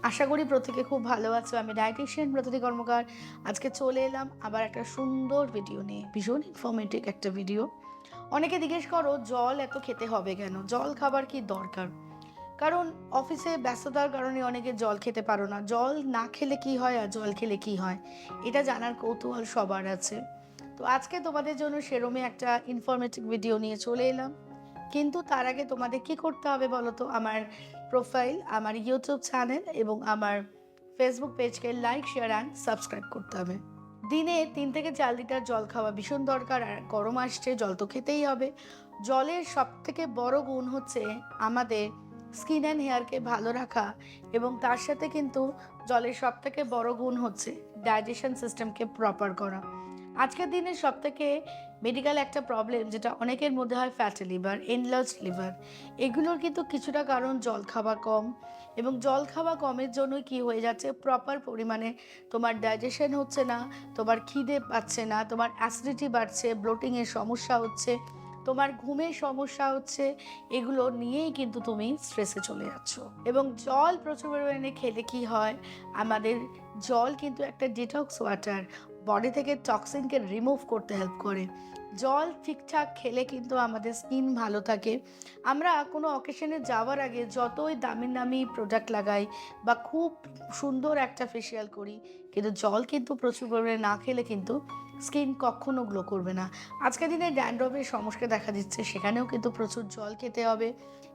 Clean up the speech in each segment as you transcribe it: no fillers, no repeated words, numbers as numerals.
আশা করি প্রত্যেকে খুব ভালো আছো। আমি ডায়েটিশিয়ান ব্রততী কর্মকার। আজকে চলে এলাম আবার একটা সুন্দর ভিডিও নিয়ে, ভীষণ ইনফরমেটিভ একটা ভিডিও। অনেকে জিজ্ঞেস করো জল এত খেতে হবে কেন, জল খাবার কি দরকার? কারণ অফিসে ব্যস্ততার কারণে অনেকে জল খেতে পারো না। জল না খেলে কি হয় আর জল খেলে কি হয়, এটা জানার কৌতূহল সবার আছে। তো আজকে তোমাদের জন্য সেরমই একটা ইনফরমেটিভ ভিডিও নিয়ে চলে এলাম। কিন্তু তার আগে তোমাদের কি করতে হবে বলো তো? আমার প্রোফাইল, আমার ইউটিউব চ্যানেল এবং আমার ফেসবুক পেজকে লাইক, শেয়ার অ্যান্ড সাবস্ক্রাইব করতে হবে। দিনে 3 থেকে 4 লিটার জল খাওয়া ভীষণ দরকার। আর গরম আসছে, জল তো খেতেই হবে। জলের সব থেকে বড় গুণ হচ্ছে আমাদের স্কিন অ্যান্ড হেয়ারকে ভালো রাখা, এবং তার সাথে কিন্তু জলের সব থেকে বড় গুণ হচ্ছে ডাইজেশন সিস্টেমকে প্রপার করা। আজকের দিনে সব থেকে মেডিকেল একটা প্রবলেম যেটা অনেকের মধ্যে হয়, ফ্যাটি লিভার, এনলার্জ লিভার। এগুলোর কিন্তু কিছুটা কারণ জল খাওয়া কম, এবং জল খাওয়া কমের জন্যই কি হয়ে যাচ্ছে, প্রপার পরিমাণে তোমার ডাইজেশন হচ্ছে না, তোমার খিদে পাচ্ছে না, তোমার অ্যাসিডিটি বাড়ছে, ব্লোটিংয়ের সমস্যা হচ্ছে, তোমার ঘুমের সমস্যা হচ্ছে। এগুলো নিয়েই কিন্তু তুমি স্ট্রেসে চলে যাচ্ছ। এবং জল প্রচুর পরিমাণে খেলে কি হয়, আমাদের জল কিন্তু একটা ডিটক্স ওয়াটার, বডি থেকে টক্সিনকে রিমুভ করতে হেল্প করে। জল ঠিকঠাক খেলে কিন্তু আমাদের স্কিন ভালো থাকে। আমরা কোনো অকেশনে যাওয়ার আগে যতই দামি দামি প্রোডাক্ট লাগাই বা খুব সুন্দর একটা ফেসিয়াল করি, কিন্তু জল কিন্তু প্রচুর পরিমাণে না খেলে কিন্তু স্কিন কখনো গ্লো করবে না। আজকের দিনে ড্যান্ড্রফের সমস্যা দেখা দিচ্ছে, সেখানেও কিন্তু প্রচুর জল খেতে হবে।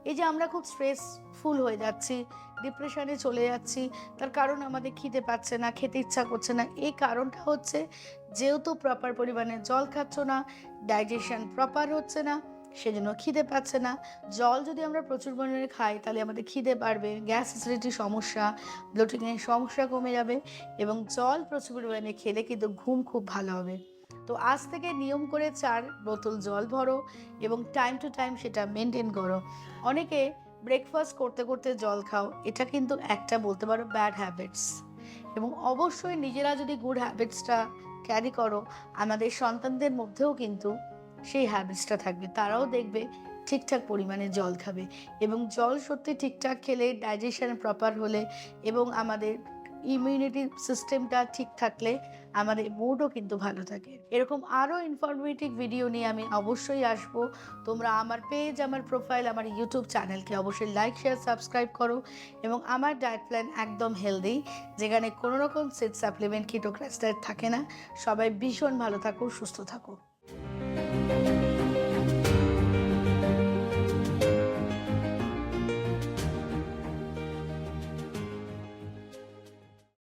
এই যে আমরা খুব স্ট্রেসফুল হয়ে যাচ্ছি, ডিপ্রেশনে চলে যাচ্ছি, তার কারণ আমাদের খিদে পাচ্ছে না, খেতে ইচ্ছা করছে না। এই কারণটা হচ্ছে যেহেতু প্রপার পরিমাণে জল খাচ্ছ না, ডাইজেশন প্রপার হচ্ছে না, সেজন্য খিদে পাচ্ছে না। জল যদি আমরা প্রচুর পরিমাণে খাই তাহলে আমাদের খিদে বাড়বে, গ্যাস অ্যাসিডিটির সমস্যা, ব্লোটিংয়ের সমস্যা কমে যাবে, এবং জল প্রচুর পরিমাণে খেলে কিন্তু ঘুম খুব ভালো হবে। তো আজ থেকে নিয়ম করে 4 বোতল জল ভরো, এবং টাইম টু টাইম সেটা মেনটেন করো। অনেকে ব্রেকফাস্ট করতে করতে জল খাও, এটা কিন্তু একটা বলতে পারো ব্যাড হ্যাবিটস। এবং অবশ্যই নিজেরা যদি গুড হ্যাবিটসটা ক্যারি করো, আমাদের সন্তানদের মধ্যেও কিন্তু সেই হ্যাবিটসটা থাকবে, তারাও দেখবে ঠিকঠাক পরিমাণে জল খাবে। এবং জল সত্যি ঠিকঠাক খেলে, ডাইজেশন প্রপার হলে, এবং আমাদের ইমিউনিটি সিস্টেমটা ঠিক থাকলে আমাদের মুডও কিন্তু ভালো থাকে। এরকম আরও ইনফরমেটিভ ভিডিও নিয়ে আমি অবশ্যই আসবো। তোমরা আমার পেজ, আমার প্রোফাইল, আমার ইউটিউব চ্যানেলকে অবশ্যই লাইক, শেয়ার, সাবস্ক্রাইব করো। এবং আমার ডায়েট প্ল্যান একদম হেলদি, যেখানে কোনো রকম সিড সাপ্লিমেন্ট, কিটোক্রাস্টার থাকে না। সবাই ভীষণ ভালো থাকো, সুস্থ থাকো।